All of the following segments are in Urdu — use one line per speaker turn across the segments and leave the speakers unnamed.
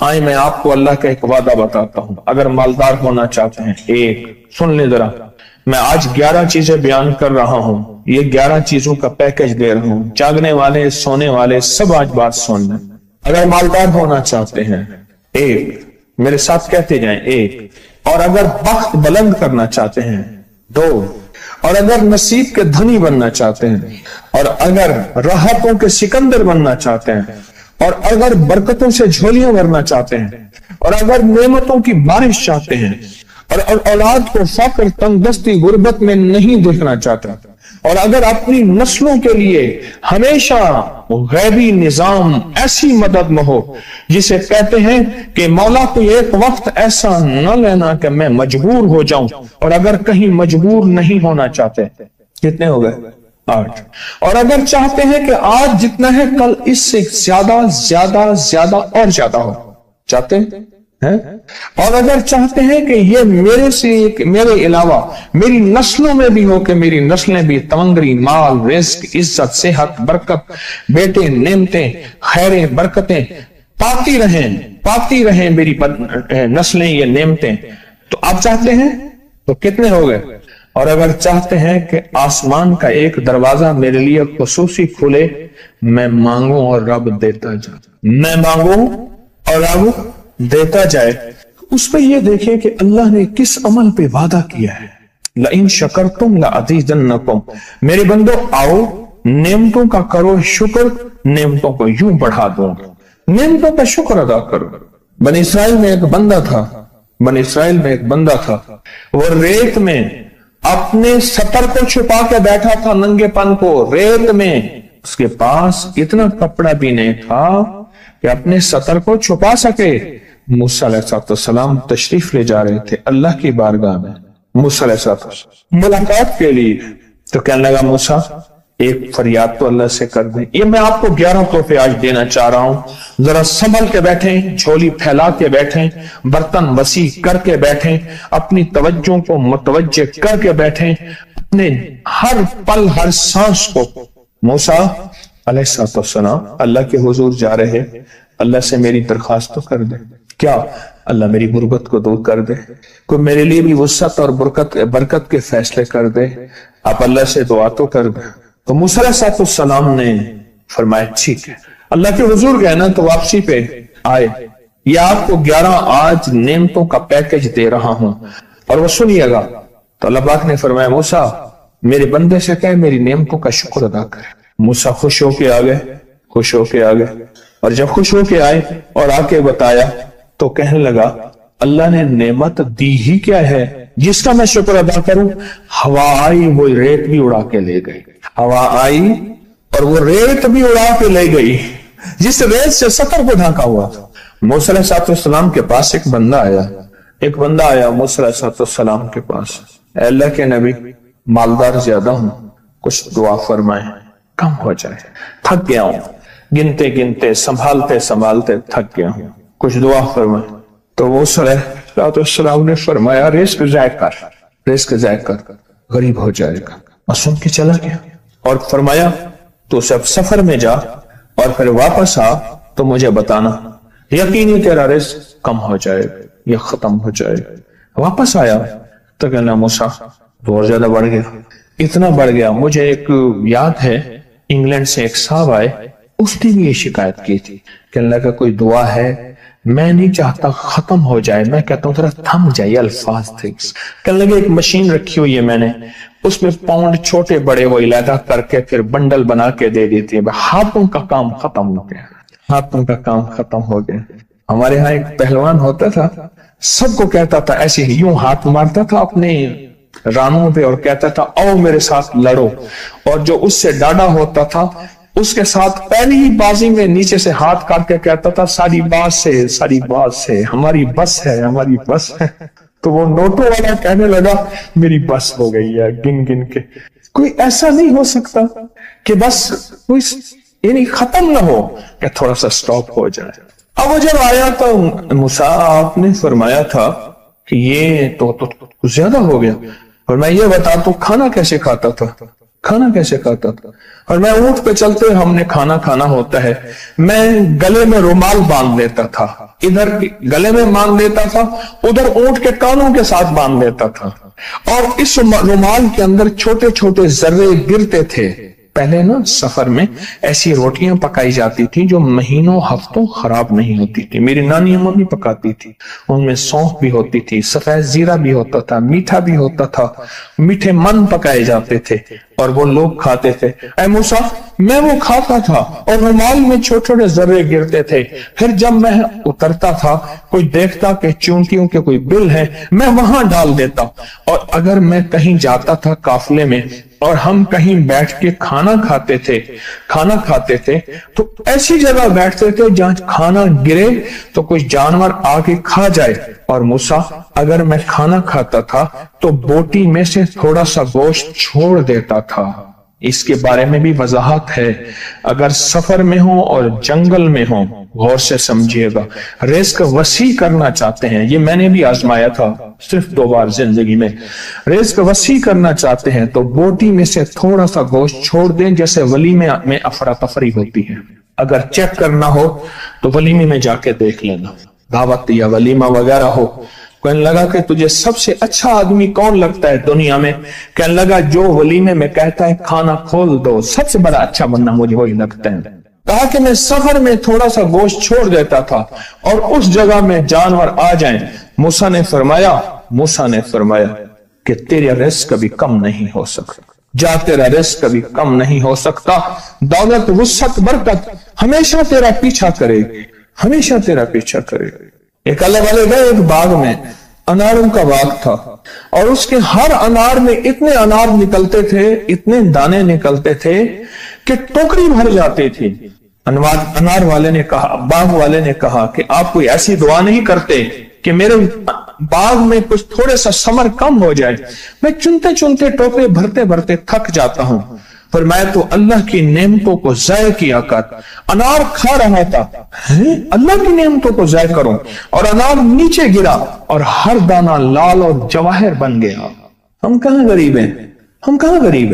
آئے میں آپ کو اللہ کا ایک وعدہ بتاتا ہوں، اگر مالدار ہونا چاہتے ہیں، ایک سن لیں ذرا، میں آج 11 چیزیں بیان کر رہا ہوں، یہ 11 چیزوں کا پیکج دے رہا ہوں، جاگنے والے سونے والے سب آج بات سن لیں۔ اگر مالدار ہونا چاہتے ہیں، ایک، میرے ساتھ کہتے جائیں، ایک، اور اگر بخت بلند کرنا چاہتے ہیں، دو، اور اگر نصیب کے دھنی بننا چاہتے ہیں، اور اگر راحتوں کے سکندر بننا چاہتے ہیں، اور اگر برکتوں سے جھولیاں بھرنا چاہتے ہیں، اور اگر نعمتوں کی بارش چاہتے ہیں، اور اولاد کو فقر، تنگ دستی، غربت میں نہیں دیکھنا چاہتا، اور اگر اپنی نسلوں کے لیے ہمیشہ غیبی نظام ایسی مدد میں ہو جسے کہتے ہیں کہ مولا کو ایک وقت ایسا نہ لینا کہ میں مجبور ہو جاؤں، اور اگر کہیں مجبور نہیں ہونا چاہتے، کتنے ہو گئے؟ 8۔ اور اگر چاہتے ہیں کہ آج جتنا ہے کل اس سے زیادہ زیادہ زیادہ اور زیادہ ہو، چاہتے ہیں، اور اگر چاہتے ہیں کہ یہ میرے علاوہ میری نسلوں میں بھی ہو، کہ میری نسلیں بھی تمنگری، مال، رزق، عزت، صحت، برکت، بیٹے، نعمتیں، خیریں، برکتیں پاتی رہیں میری نسلیں، یہ نعمتیں، تو آپ چاہتے ہیں تو کتنے ہو گئے؟ اور اگر چاہتے ہیں کہ آسمان کا ایک دروازہ میرے لیے خصوصی کھلے، میں مانگوں اور رب دیتا جائے، میں مانگوں اور رب دیتا جائے۔ اس پہ یہ دیکھیں کہ اللہ نے کس عمل پہ وعدہ کیا ہے، لَإِن شَكَرْتُمْ لَأَزِيدَنَّكُمْ، میرے بندو آؤ نعمتوں کا کرو شکر، نعمتوں کو یوں بڑھا دوں، نعمتوں کا شکر ادا کرو۔ بنی اسرائیل میں ایک بندہ تھا، وہ ریت میں اپنے سطر کو چھپا کے بیٹھا تھا، ننگے پن کو ریت میں، اس کے پاس اتنا کپڑا بھی نہیں تھا کہ اپنے سطر کو چھپا سکے۔ موسیٰ علیہ السلام تشریف لے جا رہے تھے اللہ کی بارگاہ میں، موسیٰ علیہ السلام ملاقات کے لیے، تو کہنے لگا موسیٰ ایک فریاد تو اللہ سے کر دیں۔ یہ میں آپ کو 11 تحفے آج دینا چاہ رہا ہوں، ذرا سنبھل کے بیٹھیں، جھولی پھیلا کے بیٹھیں، برتن وسیع کر کے بیٹھیں، اپنی توجہ کو متوجہ کر کے بیٹھیں، اپنے ہر پل ہر سانس کو۔ موسیٰ علیہ السلام اللہ کے حضور جا رہے، اللہ سے میری درخواست تو کر دے، کیا اللہ میری غربت کو دور کر دے، کوئی میرے لیے بھی وسعت اور برکت کے فیصلے کر دے، آپ اللہ سے دعا تو کر دے۔ تو موسیٰ علیہ السلام نے فرمایا ٹھیک ہے، اللہ کے حضور گئے نا تو واپسی پہ آئے، یہ آپ کو 11 آج نعمتوں کا پیکج دے رہا ہوں، اور وہ سنیے گا۔ تو اللہ پاک نے فرمایا موسیٰ میرے بندے سے کہے میری نعمتوں کا شکر ادا کرے۔ موسیٰ خوش ہو کے آگے، اور جب خوش ہو کے آئے اور آ کے بتایا تو کہنے لگا اللہ نے نعمت دی ہی کیا ہے جس کا میں شکر ادا کروں؟ ہوا آئی وہ ریت بھی اڑا کے لے گئی، ہوا آئی اور وہ ریت بھی اڑا کے لے گئی جس ریت سے سطر کو ڈھانکا ہوا۔ موسیٰ علیہ السلام کے پاس ایک بندہ آیا موسیٰ علیہ السلام کے پاس، اے اللہ کے نبی مالدار زیادہ ہوں، کچھ دعا فرمائیں، کم ہو جائے، تھک گیا ہوں، گنتے سنبھالتے تھک گیا ہوں، کچھ دعا فرمائیں۔ تو موسیٰ علیہ السلام نے فرمایا رزق ضائع کر، غریب ہو جائے گا، اور سن کے چلا گیا، اور فرمایا تو سب سفر میں جا اور پھر واپس آ تو مجھے بتانا، یقینی تیرا رزق کم ہو جائے گا یا ختم ہو جائے گا۔ واپس آیا تو کہنا موسیٰ بہت زیادہ بڑھ گیا، اتنا بڑھ گیا، مجھے ایک یاد ہے انگلینڈ سے ایک صاحب آئے، اس نے بھی یہ شکایت کی تھی کہ اللہ کا کوئی دعا ہے، میں نہیں چاہتا ختم ہو جائے، میں کہتا ہوں ذرا تھم جائے، الفاظ تھے۔ کہنے لگے ایک مشین رکھی ہوئی ہے میں نے، اس میں پاؤنڈ چھوٹے بڑے وہ علیحدہ کر کے پھر بنڈل بنا کے دے دیتی ہے، ہاتھوں کا کام ختم ہو گیا۔ ہمارے ہاں ایک پہلوان ہوتا تھا، سب کو کہتا تھا ایسے ہی، یوں ہاتھ مارتا تھا اپنے رانوں پہ اور کہتا تھا آؤ میرے ساتھ لڑو، اور جو اس سے ڈاڈا ہوتا تھا اس کے ساتھ پہلی ہی بازی میں نیچے سے ہاتھ کاٹ کے کہتا تھا ساری بات سے ہماری بس ہے۔ تو وہ نوٹوں والا کہنے لگا میری بس ہو گئی ہے، گن کے کوئی ایسا نہیں ہو سکتا کہ بس کوئی یعنی ختم نہ ہو، کہ تھوڑا سا سٹاپ ہو جائے۔ اب وہ جب آیا تو موسیٰ آپ نے فرمایا تھا کہ یہ تو زیادہ ہو گیا، اور میں یہ بتا تو کھانا کیسے کھاتا تھا؟ کھانا کیسے کھاتا تھا؟ اور میں اونٹ پہ چلتے ہم نے کھانا کھانا ہوتا ہے، میں گلے میں رومال باندھ لیتا تھا، ادھر گلے میں باندھ لیتا تھا، ادھر اونٹ کے کانوں کے ساتھ باندھ لیتا تھا، اور اس رومال کے اندر چھوٹے چھوٹے ذرے گرتے تھے۔ پہلے نا سفر میں ایسی روٹیاں پکائی جاتی تھی جو مہینوں ہفتوں خراب نہیں ہوتی تھی، میری نانی اماں بھی پکاتی تھی، ان میں سونف بھی ہوتی تھی، سفید زیرہ بھی ہوتا تھا، میٹھا بھی ہوتا تھا، میٹھے من پکائے جاتے تھے اور وہ لوگ کھاتے تھے۔ اے موسیٰ، میں وہ کھاتا تھا اور رومال میں چھوٹے چھوٹے ذرے گرتے تھے، پھر جب میں اترتا تھا کوئی دیکھتا کہ چونٹیوں کے کوئی بل ہے، میں وہاں ڈال دیتا، اور اگر میں کہیں جاتا تھا قافلے میں اور ہم کہیں بیٹھ کے کھانا کھاتے تھے تو ایسی جگہ بیٹھتے تھے جہاں کھانا گرے تو کوئی جانور آ کے کھا جائے، اور موسیٰ اگر میں کھانا کھاتا تھا تو بوٹی میں سے تھوڑا سا گوشت چھوڑ دیتا تھا۔ اس کے بارے میں بھی وضاحت ہے، اگر سفر میں ہو اور جنگل میں ہو، غور سے سمجھیے گا، رزق وسیع کرنا چاہتے ہیں، یہ میں نے بھی آزمایا تھا صرف 2 بار زندگی میں، رزق وسیع کرنا چاہتے ہیں تو بوٹی میں سے تھوڑا سا گوشت چھوڑ دیں، جیسے ولیمے میں افراتفری ہوتی ہے۔ اگر چیک کرنا ہو تو ولیمے میں جا کے دیکھ لینا، دعوت یا ولیمہ وغیرہ ہو، کہنے لگا کہ تجھے سب سے اچھا آدمی کون لگتا ہے دنیا میں؟ کہنے لگا جو ولیمے میں کہتا ہے کھانا کھول دو، سب سے بڑا اچھا بندہ مجھے وہی لگتا ہے۔ کہا کہ میں سفر میں تھوڑا سا گوشت چھوڑ دیتا تھا اور اس جگہ میں جانور آ جائیں۔ موسیٰ نے فرمایا کہ تیرا رزق کبھی کم نہیں ہو سکتا، جا تیرا رزق کبھی کم نہیں ہو سکتا، دولت وسعت برکت ہمیشہ تیرا پیچھا کرے گی، ہمیشہ تیرا پیچھا کرے گی۔ ایک اللہ والے گئے ایک باغ میں، اناروں کا باغ تھا، اور اس کے ہر انار میں اتنے انار نکلتے تھے، اتنے دانے نکلتے تھے کہ ٹوکری بھر جاتی تھی۔ انار والے نے کہا، باغ والے نے کہا کہ آپ کوئی ایسی دعا نہیں کرتے کہ میرے باغ میں کچھ تھوڑے سا ثمر کم ہو جائے، میں چنتے چنتے ٹوکرے بھرتے بھرتے تھک جاتا ہوں، پر میں تو اللہ کی نعمتوں کو ضائع کیا کر انار کھا رہا تھا، اللہ کی نعمتوں کو ضائع کروں، اور انار نیچے گرا اور ہر دانہ لال اور جواہر بن گیا۔ ہم کہاں غریب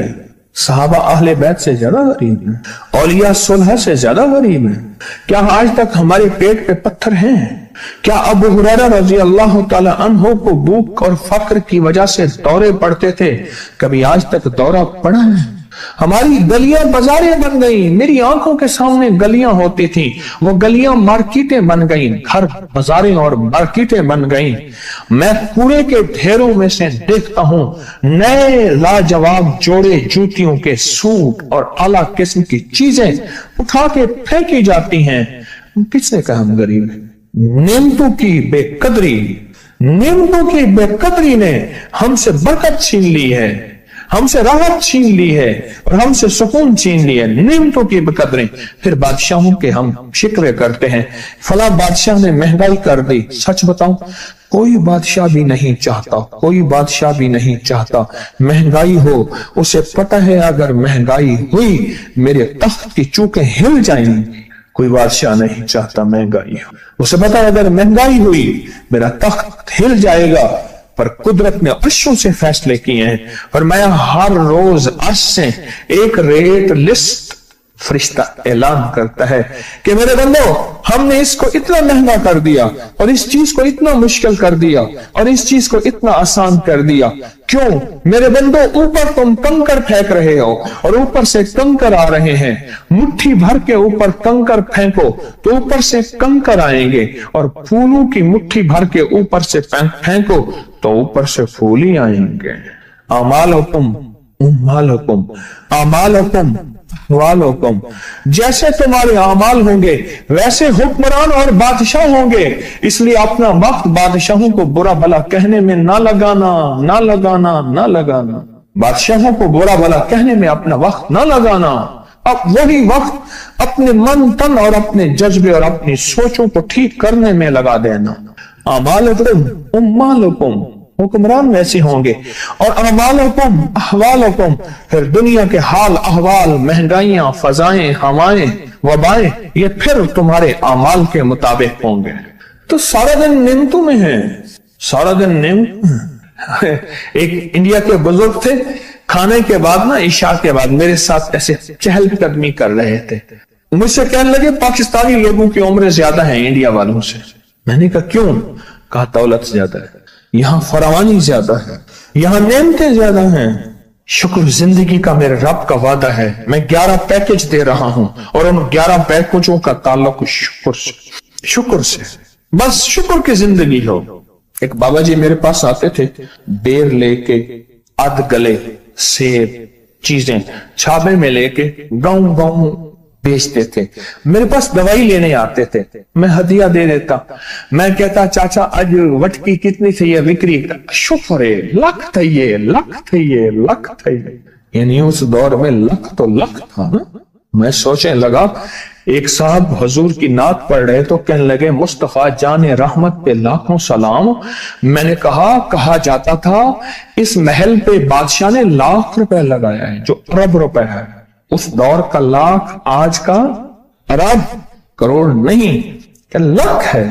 ہیں؟ صحابہ اہل بیت سے زیادہ غریب ہیں، اولیاء صلح سے زیادہ غریب ہیں۔ کیا آج تک ہمارے پیٹ پہ پتھر ہیں؟ کیا ابو ہریرہ رضی اللہ تعالی عنہ کو بھوک اور فقر کی وجہ سے دورے پڑتے تھے؟ کبھی آج تک دورہ پڑا ہے؟ ہماری گلیاں بازاریں بن گئیں، میری آنکھوں کے سامنے گلیاں ہوتی تھیں، وہ گلیاں مارکیٹیں بن گئیں، گھر بازاریں اور مارکیٹیں بن گئیں۔ میں کوڑے کے ڈھیروں میں سے دیکھتا ہوں نئے لاجواب جوڑے جوتیوں کے سوٹ اور اعلیٰ قسم کی چیزیں اٹھا کے پھینکی جاتی ہیں۔ کس نے کہا ہم غریب ہیں؟ نعمتوں کی بے قدری نے ہم سے برکت چھین لی ہے، ہم سے راحت چھین لی ہے اور ہم سے سکون چھین لی ہے، نعمتوں کی بے قدری۔ پھر بادشاہوں کے ہم شکوے کرتے ہیں، فلاں بادشاہ نے مہنگائی کر دی۔ سچ بتاؤں، کوئی بادشاہ بھی نہیں چاہتا مہنگائی ہو، اسے پتہ ہے اگر مہنگائی ہوئی میرے تخت کی چوکیں ہل جائیں گی۔ کوئی بادشاہ نہیں چاہتا مہنگائی ہو، اسے پتہ ہے اگر مہنگائی ہوئی میرا تخت ہل جائے گا، پر قدرت نے عرشوں سے فیصلے کیے ہیں، اور میں ہر روز عرش سے ایک ریٹ لسٹ فرشتہ اعلان کرتا ہے کہ میرے بندو، ہم نے اس کو اتنا مہنگا کر دیا اور اس چیز کو اتنا مشکل کر دیا اور اس چیز کو اتنا آسان کر دیا، کیوں میرے بندو؟ اوپر تم کنکر پھینک رہے ہو اور اوپر سے کنکر آ رہے ہیں، مٹھی بھر کے اوپر کنکر پھینکو تو اوپر سے کنکر آئیں گے، اور پھولوں کی مٹھی بھر کے اوپر سے پھینکو تو اوپر سے پھول ہی آئیں گے۔ اعمالکم جیسے تمہارے اعمال ہوں گے ویسے حکمران اور بادشاہ ہوں گے، اس لیے اپنا وقت بادشاہوں کو برا بھلا کہنے میں نہ لگانا۔ بادشاہوں کو برا بھلا کہنے میں اپنا وقت نہ لگانا، اب وہی وقت اپنے من تن اور اپنے جذبے اور اپنی سوچوں کو ٹھیک کرنے میں لگا دینا۔ اعمالکم حکمران ویسے ہوں گے، اور اعمالکم احوالکم، پھر دنیا کے حال احوال، مہنگائیاں، فضائیں، ہوائیں، وبائیں، یہ پھر تمہارے اعمال کے مطابق ہوں گے۔ تو سارا دن نعمتوں میں ہیں، ایک انڈیا کے بزرگ تھے، کھانے کے بعد نا عشاء کے بعد میرے ساتھ ایسے چہل قدمی کر رہے تھے. مجھ سے کہنے لگے پاکستانی لوگوں کی عمریں زیادہ ہیں انڈیا والوں سے. میں نے کہا کیوں؟ کہا دولت زیادہ ہے, یہاں فراوانی زیادہ ہے, یہاں نعمتیں زیادہ ہیں. شکر زندگی کا میرے رب کا وعدہ ہے, میں 11 پیکج دے رہا ہوں اور ان 11 پیکجوں کا تعلق شکر سے. بس شکر کی زندگی ہو. ایک بابا جی میرے پاس آتے تھے, بیر لے کے, ادھ گلے سیب چیزیں چھابے میں لے کے گاؤں گاؤں بیچتے تھے. میرے پاس دوائی لینے آتے تھے, میں ہدیہ دے دیتا. میں کہتا چاچا آج وٹکی کتنی تھی یہ وکری؟ شکر ہے, لکھ تھا یہ, لکھ تھا یہ, لکھ تھا یہ. یعنی اس دور میں لکھ تو لکھ تھا نا. میں سوچنے لگا, ایک صاحب حضور کی نعت پڑھ رہے تو کہنے لگے مصطفیٰ جان رحمت پہ لاکھوں سلام. میں نے کہا جاتا تھا اس محل پہ بادشاہ نے لاکھ روپے لگایا ہے, جو ارب روپے ہے. اس دور کا لاکھ آج کا ارب کروڑ نہیں کہ لاکھ ہے.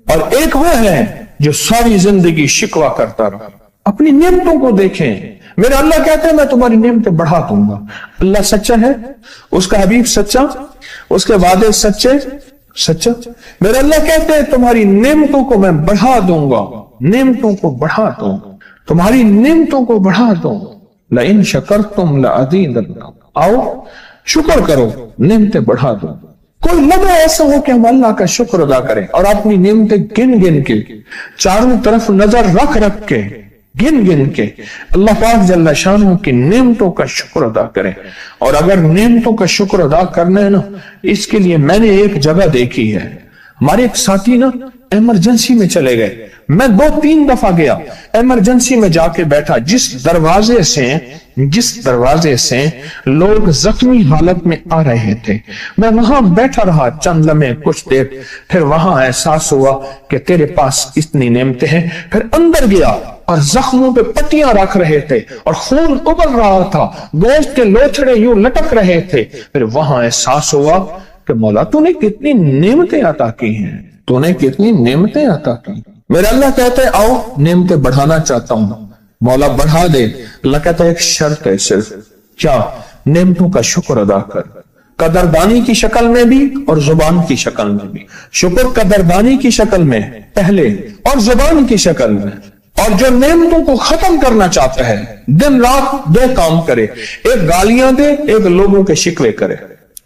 اور ایک وہ ہے جو ساری زندگی شکوہ کرتا رہا. اپنی نعمتوں کو دیکھیں. میرا اللہ کہتے ہیں میں تمہاری نعمتیں بڑھا دوں گا. اللہ سچا ہے, اس کا حبیب سچا, اس کے وعدے سچا. میرا اللہ کہتے ہیں تمہاری نعمتوں کو میں بڑھا دوں گا, نعمتوں کو بڑھا دوں گا, تمہاری نعمتوں کو بڑھا دوں گا. لئن شکرتم لأزیدنکم, آؤ شکر کرو, نعمتیں بڑھا دوں. کوئی لمحہ ایسا ہو کہ ہم اللہ کا شکر ادا کریں اور اپنی نعمتیں گن گن کے, چاروں طرف نظر رکھ کے, گن گن کے اللہ پاک جل شانہ کی نعمتوں کا شکر ادا کریں. اور اگر نعمتوں کا شکر ادا کرنا ہے نا, اس کے لیے میں نے ایک جگہ دیکھی ہے. ہمارے ایک ساتھی نا ایمرجنسی میں چلے گئے, میں 2-3 دفعہ گیا, ایمرجنسی میں جا کے بیٹھا. جس دروازے سے لوگ زخمی حالت میں آ رہے تھے, میں وہاں بیٹھا رہا چند لمحے, کچھ دیر. پھر وہاں احساس ہوا کہ تیرے پاس اتنی نعمتیں ہیں. پھر اندر گیا اور زخموں پہ پٹیاں رکھ رہے تھے اور خون ابل رہا تھا, گوشت کے لوتھڑے یوں لٹک رہے تھے. پھر وہاں احساس ہوا کہ مولا تو نے کتنی نعمتیں عطا کی ہیں, تو نے کتنی نعمتیں عطا کی. میرا اللہ کہتے ہیں آؤ نعمتیں بڑھانا چاہتا ہوں, مولا بڑھا دے. اللہ کہتا ہے ایک شرط ہے صرف, کیا؟ نعمتوں کا شکر ادا کر, قدردانی کی شکل میں بھی اور زبان کی شکل میں بھی. شکر قدردانی کی شکل میں پہلے اور زبان کی شکل میں. اور جو نعمتوں کو ختم کرنا چاہتا ہے دن رات 2 کام کرے, ایک گالیاں دے, ایک لوگوں کے شکوے کرے.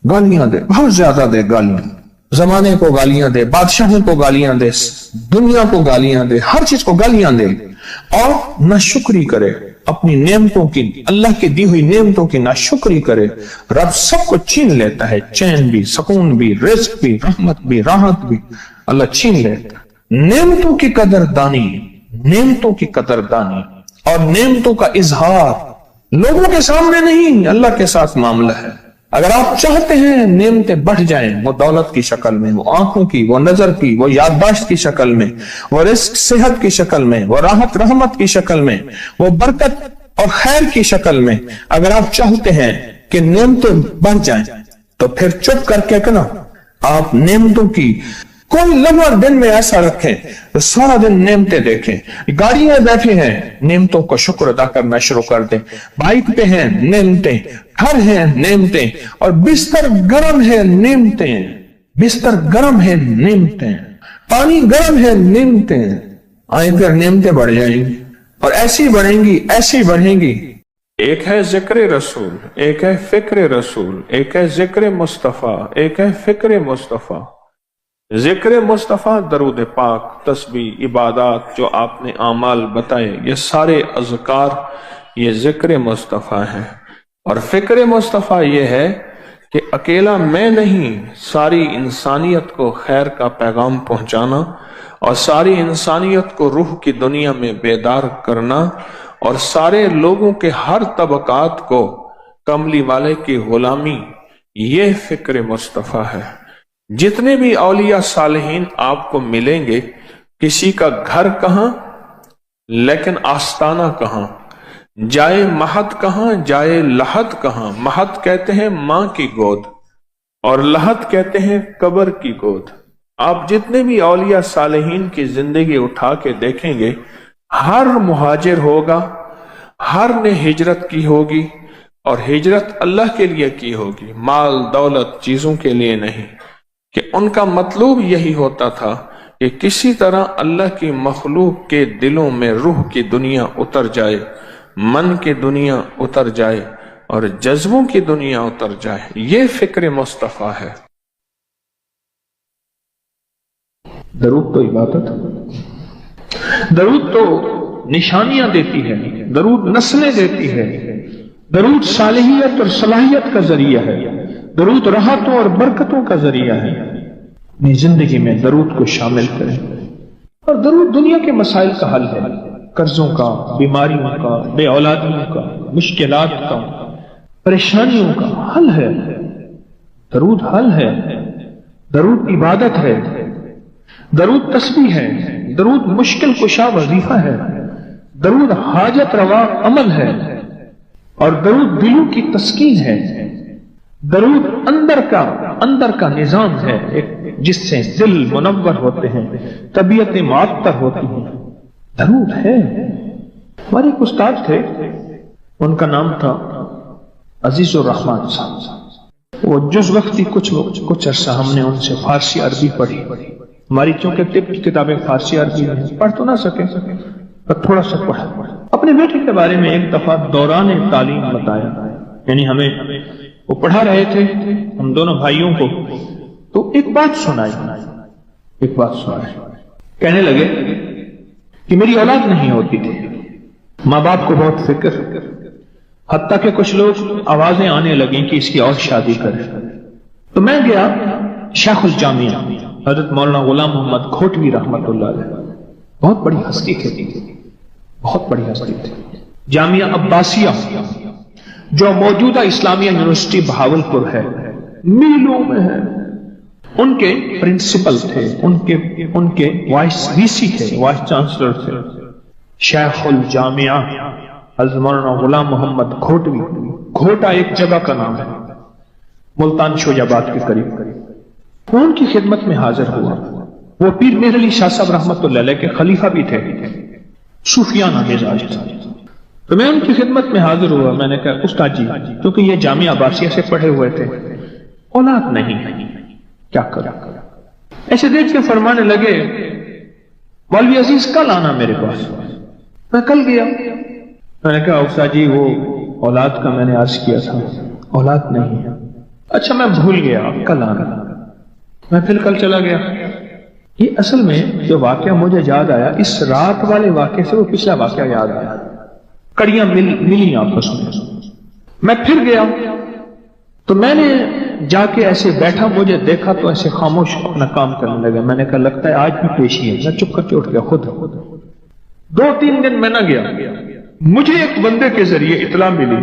گالیاں دے, بہت زیادہ دے گالیاں, زمانے کو گالیاں دے, بادشاہوں کو گالیاں دے, دنیا کو گالیاں دے, ہر چیز کو گالیاں دے. اور ناشکری کرے اپنی نعمتوں کی, اللہ کی دی ہوئی نعمتوں کی ناشکری کرے. رب سب کو چھین لیتا ہے, چین بھی, سکون بھی, رزق بھی, رحمت بھی, راحت بھی, اللہ چھین لیتا ہے. نعمتوں کی قدردانی, نعمتوں کی قدردانی اور نعمتوں کا اظہار لوگوں کے سامنے نہیں, اللہ کے ساتھ معاملہ ہے. اگر آپ چاہتے ہیں نعمتیں بڑھ جائیں, وہ دولت کی شکل میں, وہ آنکھوں کی, وہ نظر کی, وہ یادداشت کی شکل میں, وہ رزق صحت کی شکل میں, وہ راحت رحمت کی شکل میں, وہ برکت اور خیر کی شکل میں, اگر آپ چاہتے ہیں کہ نعمتیں بڑھ جائیں تو پھر چپ کر کے نا آپ نعمتوں کی کوئی لمحہ دن میں ایسا رکھیں تو سارا دن نعمتیں دیکھیں. گاڑیاں بیٹھے ہیں, نعمتوں کو شکر ادا کرنا شروع کر دیں. بائک پہ ہیں, نعمتیں. گھر ہیں, نعمتیں. اور بستر گرم ہے, نعمتیں. بستر گرم ہے, نعمتیں. پانی گرم ہے, نعمتیں. آئیں پھر نعمتیں بڑھ جائیں گی اور ایسی بڑھیں گی, ایسی بڑھیں گی. ایک ہے ذکر رسول, ایک ہے فکر رسول, ایک ہے ذکر مصطفیٰ, ایک ہے فکر مصطفیٰ. ذکر مصطفیٰ درود پاک, تسبیح, عبادات جو آپ نے اعمال بتائے, یہ سارے اذکار یہ ذکر مصطفیٰ ہے. اور فکر مصطفیٰ یہ ہے کہ اکیلا میں نہیں, ساری انسانیت کو خیر کا پیغام پہنچانا اور ساری انسانیت کو روح کی دنیا میں بیدار کرنا اور سارے لوگوں کے ہر طبقات کو کملی والے کی غلامی, یہ فکر مصطفیٰ ہے. جتنے بھی اولیاء صالحین آپ کو ملیں گے, کسی کا گھر کہاں لیکن آستانہ کہاں, جائے مہد کہاں, جائے لحد کہاں. مہد کہتے ہیں ماں کی گود اور لحد کہتے ہیں قبر کی گود. آپ جتنے بھی اولیاء صالحین کی زندگی اٹھا کے دیکھیں گے, ہر مہاجر ہوگا, ہر نے ہجرت کی ہوگی اور ہجرت اللہ کے لیے کی ہوگی، مال دولت چیزوں کے لیے نہیں، کہ ان کا مطلوب یہی ہوتا تھا کہ کسی طرح اللہ کی مخلوق کے دلوں میں روح کی دنیا اتر جائے، من کی دنیا اتر جائے اور جذبوں کی دنیا اتر جائے۔ یہ فکر مصطفیٰ ہے۔
درود تو عبادت، درود تو نشانیاں دیتی ہے، درود نسلیں دیتی ہے، درود صالحیت اور صلاحیت کا ذریعہ ہے، درود راحتوں اور برکتوں کا ذریعہ ہے۔ اپنی زندگی میں درود کو شامل کریں، اور درود دنیا کے مسائل کا حل ہے، قرضوں کا، بیماریوں کا، بے اولادیوں کا، مشکلات کا، پریشانیوں کا حل ہے۔ درود حل ہے، درود عبادت ہے، درود تسبیح ہے، درود مشکل کشا وظیفہ ہے، درود حاجت روا عمل ہے، اور درود دلوں کی تسکین ہے، درود اندر کا نظام ہے، جس سے دل منور ہوتے ہیں، طبیعتیں معطر ہوتی ہیں۔ درود ہے۔ ہمارے ایک استاد تھے، ان کا نام تھا عزیز الرحمان صاحب۔ وہ جز وقتی کچھ عرصہ ہم نے ان سے فارسی عربی پڑھی۔ ہماری چونکہ کتابیں فارسی عربی میں پڑھ تو نہ سکے، پر تھوڑا سا پڑھا۔ اپنے بیٹے کے بارے میں ایک دفعہ دوران تعلیم بتایا، یعنی ہمیں وہ پڑھا رہے تھے ہم دونوں بھائیوں کو، تو ایک بات سنائی۔ کہنے لگے کہ میری اولاد نہیں ہوتی تھی، ماں باپ کو بہت فکر، حتیٰ کہ کچھ لوگ آوازیں آنے لگیں کہ اس کی اور شادی کرے۔ تو میں گیا شیخ الجامعہ حضرت مولانا غلام محمد کھوٹوی رحمت اللہ علیہ، بہت بڑی ہستی تھی، بہت بڑی ہستی تھی۔ جامعہ عباسیہ جو موجودہ اسلامیہ یونیورسٹی بہاولپور ہے، میلوں میں ہے، ان کے پرنسپل تھے، ان کے وائس وی سی تھے، وائس چانسلر تھے شیخ الجامعہ حضرت مولانا غلام محمد کھوٹوی۔ کھوٹا ایک جگہ کا نام ہے ملتان شوجاباد کے قریب۔ وہ ان کی خدمت میں حاضر ہوا۔ وہ پیر مہر علی شاہ صاحب رحمت اللہ علیہ کے خلیفہ بھی تھے، صوفیانہ مزاج تھا۔ تو میں ان کی خدمت میں حاضر ہوا۔ میں نے کہا استاد جی، کیونکہ یہ جامعہ عباسیہ سے پڑھے ہوئے تھے، اولاد نہیں، کیا کرا؟ ایسے دیکھ کے فرمانے لگے مولوی عزیز کل آنا میرے پاس۔ میں کل گیا، میں نے کہا استاد جی وہ اولاد کا میں نے عرض کیا تھا، اولاد نہیں ہے۔ اچھا میں بھول گیا، کل آنا۔ میں پھر کل چلا گیا۔ یہ اصل میں جو واقعہ مجھے یاد آیا، اس رات والے واقعے سے وہ پچھلا واقعہ یاد آیا، کڑیاں ملی آپس میں۔ میں پھر گیا تو میں نے جا کے ایسے بیٹھا، مجھے دیکھا تو ایسے خاموش اپنا کام کرنے لگا۔ میں نے کہا لگتا ہے آج بھی پیشی ہے۔ میں چپ کر کے اٹھ گیا خود۔ 2-3 دن میں نہ گیا، مجھے ایک بندے کے ذریعے اطلاع ملی،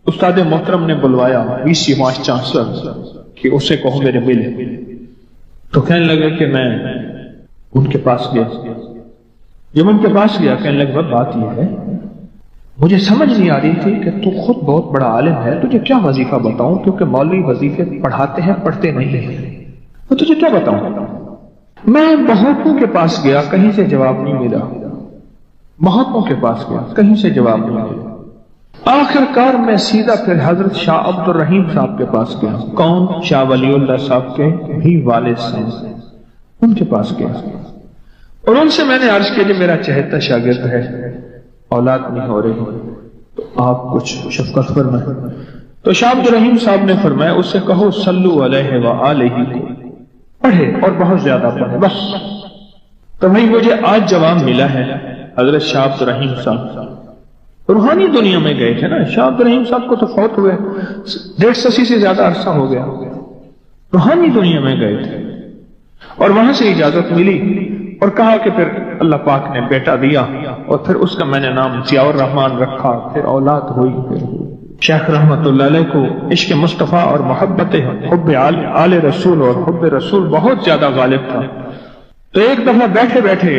استاد محترم نے بلوایا وی سی وائس چانسلر کہ اسے کہو میرے ملے۔ تو کہنے لگا کہ میں ان کے پاس گیا۔ جب ان کے پاس گیا کہنے لگا بات یہ ہے، مجھے سمجھ نہیں آ رہی تھی کہ تو خود بہت بڑا عالم ہے، تجھے کیا وظیفہ بتاؤں، کیونکہ مولوی وظیفے پڑھاتے ہیں پڑھتے نہیں ہیں، تو تجھے کیا بتاؤں؟ میں بہتوں کے پاس گیا، کہیں سے جواب نہیں ملا، بہتوں کے پاس گیا، کہیں سے جواب نہیں ملا۔ آخر کار میں سیدھا پھر حضرت شاہ عبد الرحیم صاحب کے پاس گیا۔ کون؟ شاہ ولی اللہ صاحب کے بھی والد سے، ان کے پاس گیا اور ان سے میں نے عرض کیا کہ میرا چہتا شاگرد ہے، اولاد نہیں ہو رہی، تو آپ کچھ شفقت فرمائیں۔ تو شاہ عبد الرحیم صاحب نے فرمایا اس سے کہو صلو علیہ وآلہ کو پڑھے اور بہت زیادہ پڑھے بس۔ تو بھائی مجھے آج جواب ملا ہے، حضرت شاہ عبد الرحیم صاحب روحانی دنیا میں گئے تھے نا۔ شاہ عبد الرحیم صاحب کو تو فوت ہوئے 150 سے زیادہ عرصہ ہو گیا، روحانی دنیا میں گئے تھے اور وہاں سے اجازت ملی اور کہا کہ پھر اللہ پاک نے بیٹا دیا اور پھر اس کا میں نے نام ضیاء الرحمان رکھا، پھر اولاد ہوئی۔ پھر شیخ رحمت اللہ علیہ کو عشق مصطفیٰ اور محبت حب آل رسول اور حب رسول بہت زیادہ غالب تھا۔ تو ایک دفعہ بیٹھے بیٹھے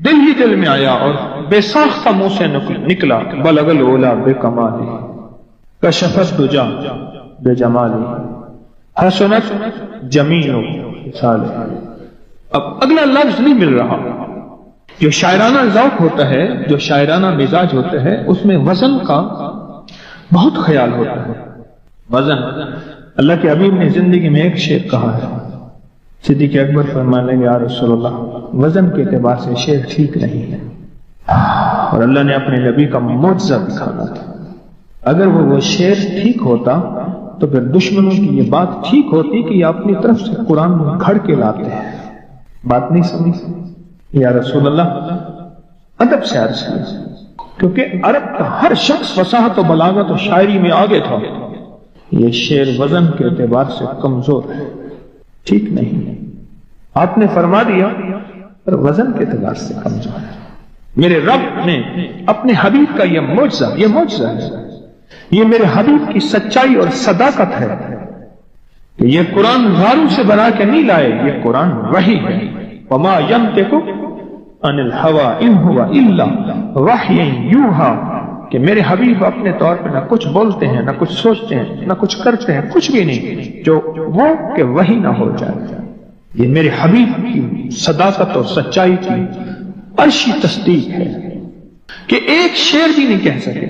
دل ہی دل میں آیا اور بے ساختہ منہ سے نکلا بلغ العلا بے کمالی کشفت دجا بے جمالی حسنت جمیع خصال۔ اب اگلا لفظ نہیں مل رہا، جو شاعرانہ ذوق ہوتا ہے، جو شاعرانہ مزاج ہوتا ہے، اس میں وزن کا بہت خیال ہوتا ہے۔ وزن، اللہ کے حبیب نے زندگی میں ایک شعر کہا ہے، صدیق اکبر فرمانے لگے یا رسول اللہ وزن کے اعتبار سے شعر ٹھیک نہیں ہے، اور اللہ نے اپنے نبی کا معجزہ دکھانا تھا۔ اگر وہ شعر ٹھیک ہوتا تو پھر دشمنوں کی یہ بات ٹھیک ہوتی کہ یہ اپنی طرف سے قرآن میں گھڑ کے لاتے ہیں۔ بات نہیں سمجھ یا رسول اللہ، ادب سے عرض کیا، کیونکہ عرب کا ہر شخص فصاحت و بلاغت و شاعری میں آگے تھا، یہ شعر وزن کے اعتبار سے کمزور ہے، ٹھیک نہیں ہے۔ آپ نے فرما دیا پر وزن کے اعتبار سے کمزور ہے۔ میرے رب نے اپنے حبیب کا یہ معجزہ ہے، یہ میرے حبیب کی سچائی اور صداقت ہے کہ یہ قرآن غاروں سے بنا کے نہیں لائے، یہ قرآن وحی ہے۔ وما ينطق عن الهوى ان هو الا وحی یوحى، کہ میرے حبیب اپنے طور پہ نہ کچھ بولتے ہیں، نہ کچھ سوچتے ہیں، نہ کچھ کرتے ہیں، کچھ بھی نہیں جو وہ کہ وحی نہ ہو جائے۔ یہ میرے حبیب کی صداقت اور سچائی کی عرشی تصدیق ہے کہ ایک شعر بھی نہیں کہہ سکے۔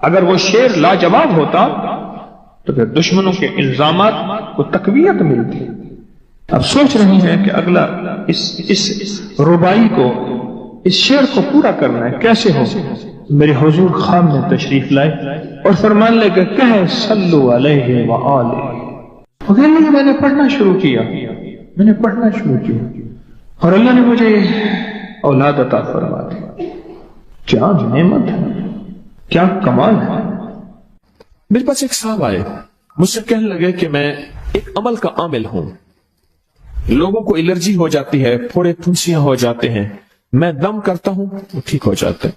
اگر وہ شعر لاجواب ہوتا تو پھر دشمنوں کے الزامات کو تقویت ملتی۔ اب سوچ رہی ہیں کہ اگلا اس ربائی کو، اس شعر کو پورا کرنا ہے، کیسے ہو؟ میرے حضور خام نے تشریف لائے اور فرمان لگے کہ صلو علیہ وآلہ۔ میں نے پڑھنا شروع کیا، اور اللہ نے مجھے اولاد عطا فرما دی۔ کیا نعمت ہے، کیا کمال ہے۔
میرے پاس ایک صاحب آئے، مجھ سے کہنے لگے کہ میں ایک عمل کا عامل ہوں، لوگوں کو الرجی ہو جاتی ہے، پھوڑے پھنسیاں ہو جاتے ہیں، میں دم کرتا ہوں وہ ٹھیک ہو جاتا ہے۔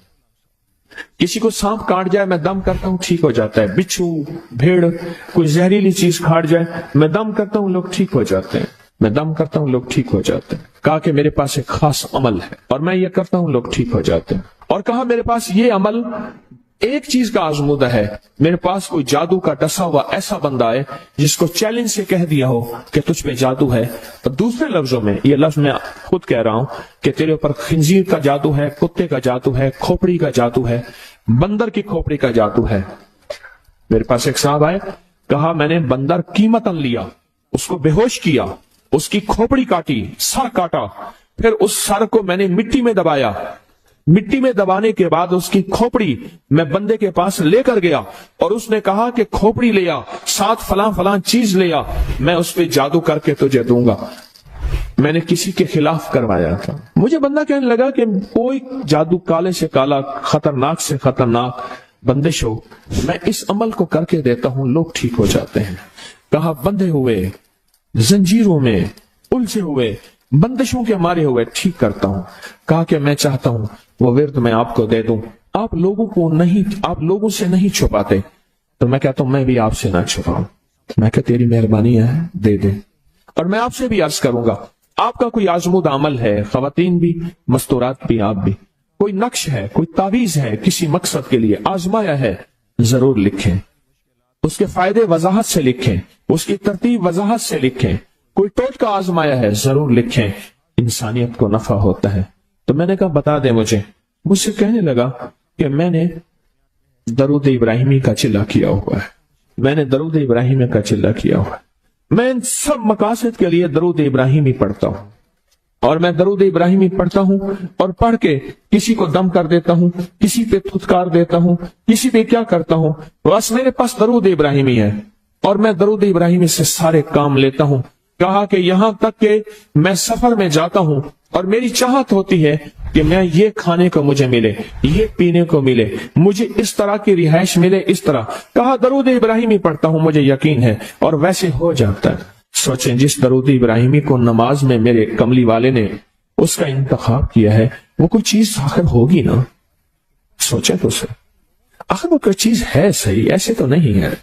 کسی کو سانپ کاٹ جائے میں دم کرتا ہوں ٹھیک ہو جاتا ہے، بچھو، بھیڑ، کوئی زہریلی چیز کاٹ جائے میں دم کرتا ہوں لوگ ٹھیک ہو جاتے ہیں، میں دم کرتا ہوں لوگ ٹھیک ہو جاتے ہیں۔ کہا کہ میرے پاس ایک خاص عمل ہے اور میں یہ کرتا ہوں لوگ ٹھیک ہو جاتے ہیں۔ اور کہا میرے پاس یہ عمل ایک چیز کا آزمودہ ہے، میرے پاس کوئی جادو کا ڈسا ہوا ایسا بندہ ہے جس کو چیلنج سے کہہ دیا ہو کہ تجھ پہ جادو ہے، اور دوسرے لفظوں میں یہ لفظ میں خود کہہ رہا ہوں کہ تیرے اوپر خنزیر کا جادو ہے، کتے کا جادو ہے، کھوپڑی کا جادو ہے، بندر کی کھوپڑی کا جادو ہے۔ میرے پاس ایک صاحب آئے، کہا میں نے بندر قیمتاً لیا، اس کو بے ہوش کیا، اس کی کھوپڑی کاٹی، سر کاٹا، پھر اس سر کو میں نے مٹی میں دبایا، مٹی میں دبانے کے بعد اس کی کھوپڑی میں بندے کے پاس لے کر گیا، اور اس نے کہا کہ کھوپڑی لیا، ساتھ فلاں چیز لیا، میں اس پہ جادو کر کے تجھے دوں گا۔ میں نے کسی کے خلاف کروایا تھا۔ مجھے بندہ کہنے لگا کہ کوئی جادو کالے سے کالا، خطرناک سے خطرناک بندش ہو، میں اس عمل کو کر کے دیتا ہوں لوگ ٹھیک ہو جاتے ہیں۔ کہا بندھے ہوئے، زنجیروں میں الجھے ہوئے، بندشوں کے مارے ہوئے ٹھیک کرتا ہوں۔ کہا کہ میں چاہتا ہوں وہ ورد میں آپ کو دے دوں، آپ لوگوں سے نہیں چھپاتے، تو میں کہتا ہوں میں بھی آپ سے نہ چھپاؤں۔ میں کہ تیری مہربانی ہے دے دے۔ اور میں آپ سے بھی عرض کروں گا، آپ کا کوئی آزمودہ عمل ہے، خواتین بھی، مستورات بھی، آپ بھی، کوئی نقش ہے، کوئی تعویذ ہے، کسی مقصد کے لیے آزمایا ہے، ضرور لکھیں، اس کے فائدے وضاحت سے لکھیں، اس کی ترتیب وضاحت سے لکھیں۔ کوئی ٹوٹکا آزمایا ہے ضرور لکھیں، انسانیت کو نفع ہوتا ہے۔ تو میں نے کہا بتا دے مجھ سے کہنے لگا کہ میں نے درود ابراہیمی کا چلہ کیا ہوا ہے، میں نے درود ابراہیمی کا چلہ کیا ہوا ہے، میں ان سب مقاصد کے لیے درود ابراہیمی پڑھتا ہوں، اور میں درود ابراہیمی پڑھتا ہوں اور پڑھ کے کسی کو دم کر دیتا ہوں، کسی پہ تھتکار دیتا ہوں، کسی پہ کیا کرتا ہوں، بس میرے پاس درود ابراہیمی ہے اور میں درود ابراہیمی سے سارے کام لیتا ہوں۔ کہا کہ یہاں تک کہ میں سفر میں جاتا ہوں اور میری چاہت ہوتی ہے کہ میں یہ کھانے کو مجھے ملے، یہ پینے کو ملے، مجھے اس طرح کی رہائش ملے، اس طرح کہا درود ابراہیمی پڑھتا ہوں، مجھے یقین ہے اور ویسے ہو جاتا ہے۔ سوچیں جس درود ابراہیمی کو نماز میں میرے کملی والے نے اس کا انتخاب کیا ہے، وہ کوئی چیز آخر ہوگی نا، سوچیں تو صحیح، آخر وہ کوئی چیز ہے صحیح، ایسے تو نہیں ہے،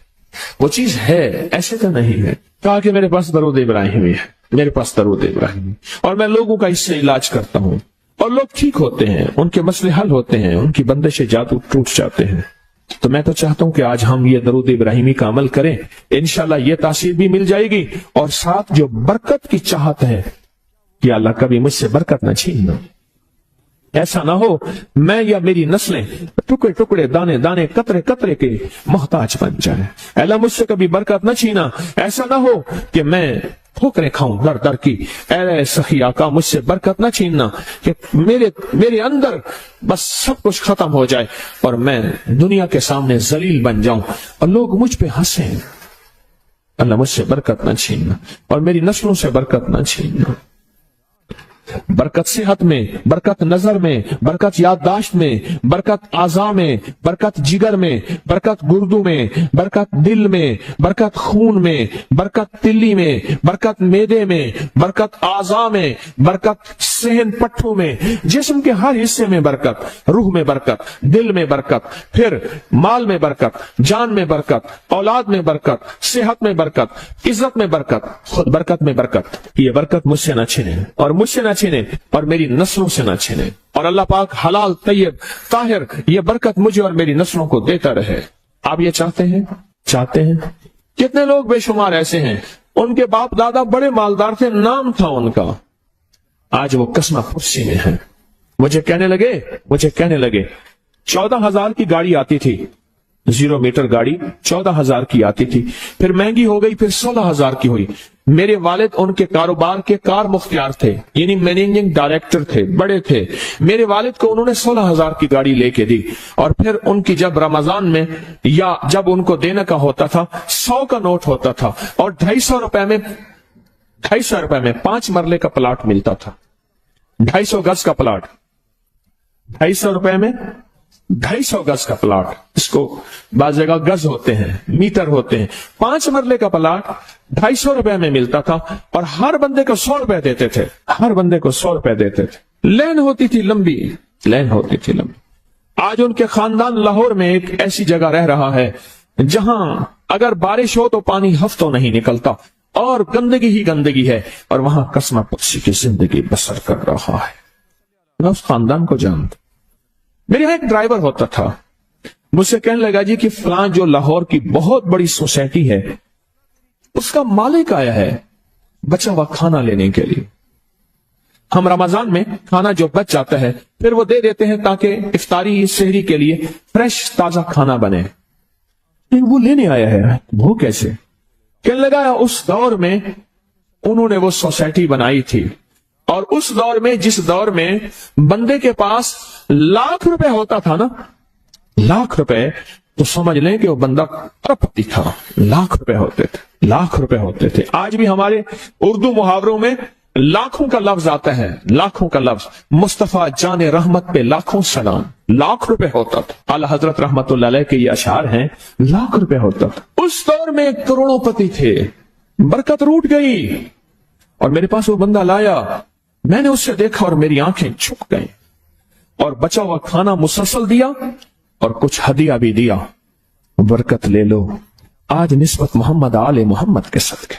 وہ چیز ہے ایسے تو نہیں ہے۔ کہا کہ میرے پاس درود ابراہیمی ہے، میرے پاس درود ابراہیمی، اور میں لوگوں کا اس سے علاج کرتا ہوں اور لوگ ٹھیک ہوتے ہیں، ان کے مسئلے حل ہوتے ہیں، ان کی بندش جادو ٹوٹ جاتے ہیں۔ تو میں تو چاہتا ہوں کہ آج ہم یہ درود ابراہیمی کا عمل کریں، انشاءاللہ یہ تاثیر بھی مل جائے گی، اور ساتھ جو برکت کی چاہت ہے کہ اللہ کبھی مجھ سے برکت نہ چھیننا، ایسا نہ ہو میں یا میری نسلیں ٹکڑے ٹکڑے دانے دانے قطرے قطرے کے محتاج بن جائیں۔ اے اللہ مجھ سے کبھی برکت نہ چھینا، ایسا نہ ہو کہ میں ٹھوکریں کھاؤں در در کی۔ اے سخی آقا مجھ سے برکت نہ چھیننا کہ میرے اندر بس سب کچھ ختم ہو جائے اور میں دنیا کے سامنے ذلیل بن جاؤں اور لوگ مجھ پہ ہنسیں۔ اللہ مجھ سے برکت نہ چھیننا اور میری نسلوں سے برکت نہ چھیننا۔ برکت صحت میں، برکت نظر میں، برکت یادداشت میں، برکت اعضاء میں، برکت جگر میں، برکت گردوں میں، برکت دل میں، برکت خون میں، برکت تلی میں، برکت معدے میں، برکت اعضاء میں، برکت صحن پٹھوں میں، جسم کے ہر حصے میں برکت، روح میں برکت، دل میں برکت، پھر مال میں برکت، جان میں برکت، اولاد میں برکت، صحت میں برکت، عزت میں برکت، خود برکت میں برکت۔ یہ برکت مجھ سے نہ چھنے اور مجھ سے نہ چھنے اور میری نسلوں سے نہ چھنے، اور اللہ پاک حلال طیب طاہر یہ برکت مجھے اور میری نسلوں کو دیتا رہے۔ آپ یہ چاہتے ہیں؟ کتنے لوگ بے شمار ایسے ہیں ان کے باپ دادا بڑے مالدار تھے، نام تھا ان کا، آج وہ قسمہ پرسی میں ہیں۔ مجھے کہنے لگے 14,000 کی گاڑی آتی تھی، 0 میٹر گاڑی 14,000 کی آتی تھی، پھر مہنگی ہو گئی، پھر 16,000 کی ہوئی۔ میرے والد ان کے کاروبار کے کار مختار تھے، یعنی مینیجنگ ڈائریکٹر تھے، بڑے تھے۔ میرے والد کو انہوں نے 16,000 کی گاڑی لے کے دی، اور پھر ان کی جب رمضان میں یا جب ان کو دینے کا ہوتا تھا 100 کا نوٹ ہوتا تھا، اور 250 روپے میں 5 مرلے کا پلاٹ ملتا تھا، 250 گز کا پلاٹ، 250 روپے میں 250 گز کا پلاٹ، اس کو بعض جگہ گز ہوتے ہیں، میٹر ہوتے ہیں، 5 مرلے کا پلاٹ 250 روپے میں ملتا تھا، اور ہر بندے کو 100 روپے دیتے تھے۔ لین ہوتی تھی لمبی۔ آج ان کے خاندان لاہور میں ایک ایسی جگہ رہ رہا ہے جہاں اگر بارش ہو تو پانی ہفتوں نہیں نکلتا، اور گندگی ہی گندگی ہے، اور وہاں قسمہ پرسی کی زندگی بسر کر رہا ہے۔ میں اس خاندان کو جانتا۔ میرے یہاں ایک ڈرائیور ہوتا تھا، مجھ سے کہنے لگا جی کہ فلاں جو لاہور کی بہت بڑی سوسائٹی ہے اس کا مالک آیا ہے بچا ہوا کھانا لینے کے لیے۔ ہم رمضان میں کھانا جو بچ جاتا ہے پھر وہ دے دیتے ہیں تاکہ افطاری سحری کے لیے فریش تازہ کھانا بنے، لیکن وہ لینے آیا ہے، وہ کیسے؟ کہنے لگا اس دور میں انہوں نے وہ سوسائٹی بنائی تھی، اور اس دور میں جس دور میں بندے کے پاس لاکھ روپے ہوتا تھا نا، لاکھ روپے، تو سمجھ لیں کہ وہ بندہ اربپتی تھا۔ لاکھ روپے ہوتے تھے۔ آج بھی ہمارے اردو محاوروں میں لاکھوں کا لفظ آتا ہے، لاکھوں کا لفظ۔ مصطفیٰ جان رحمت پہ لاکھوں سلام، لاکھ روپے ہوتا تھا۔ اعلی حضرت رحمت اللہ علیہ کے یہ اشعار ہیں، لاکھ روپے ہوتا تھا۔ اس دور میں کروڑوں پتی تھے، برکت روٹ گئی، اور میرے پاس وہ بندہ لایا، میں نے اس سے دیکھا اور میری آنکھیں جھک گئیں، اور بچا ہوا کھانا مسلسل دیا اور کچھ ہدیہ بھی دیا۔ برکت لے لو آج نسبت محمد آل محمد کے صدقے،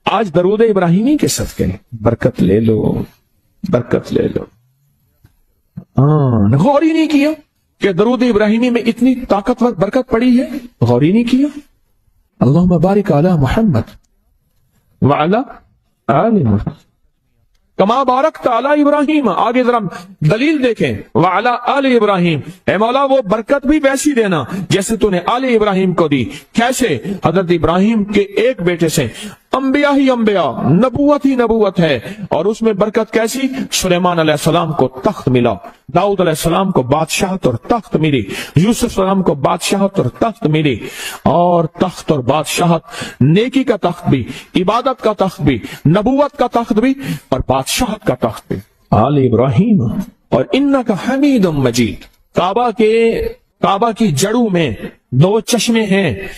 آج درود ابراہیمی کے صدقے، برکت لے لو۔ غور ہی نہیں کیا کہ درود ابراہیمی میں اتنی طاقتور برکت پڑی ہے، غور ہی نہیں کیا۔ اللہم بارک علی محمد وعلی آل محمد کما بارکت علی ابراہیم۔ آگے ذرا دلیل دیکھیں، وعلی آل ابراہیم، اے مولا وہ برکت بھی ویسی دینا جیسے تو نے آل ابراہیم کو دی۔ کیسے؟ حضرت ابراہیم کے ایک بیٹے سے انبیاء ہی انبیاء، نبوت ہی نبوت ہے، اور اس میں برکت کیسی؟ سلیمان علیہ السلام کو تخت ملا، داؤد علیہ السلام کو بادشاہت اور تخت ملی، یوسف علیہ السلام کو بادشاہت اور تخت ملی، اور تخت اور بادشاہت، نیکی کا تخت بھی، عبادت کا تخت بھی، نبوت کا تخت بھی، اور بادشاہت کا تخت بھی۔ آل ابراہیم اور انک حمید مجید۔ کعبہ کی جڑوں میں 2 چشمے ہیں،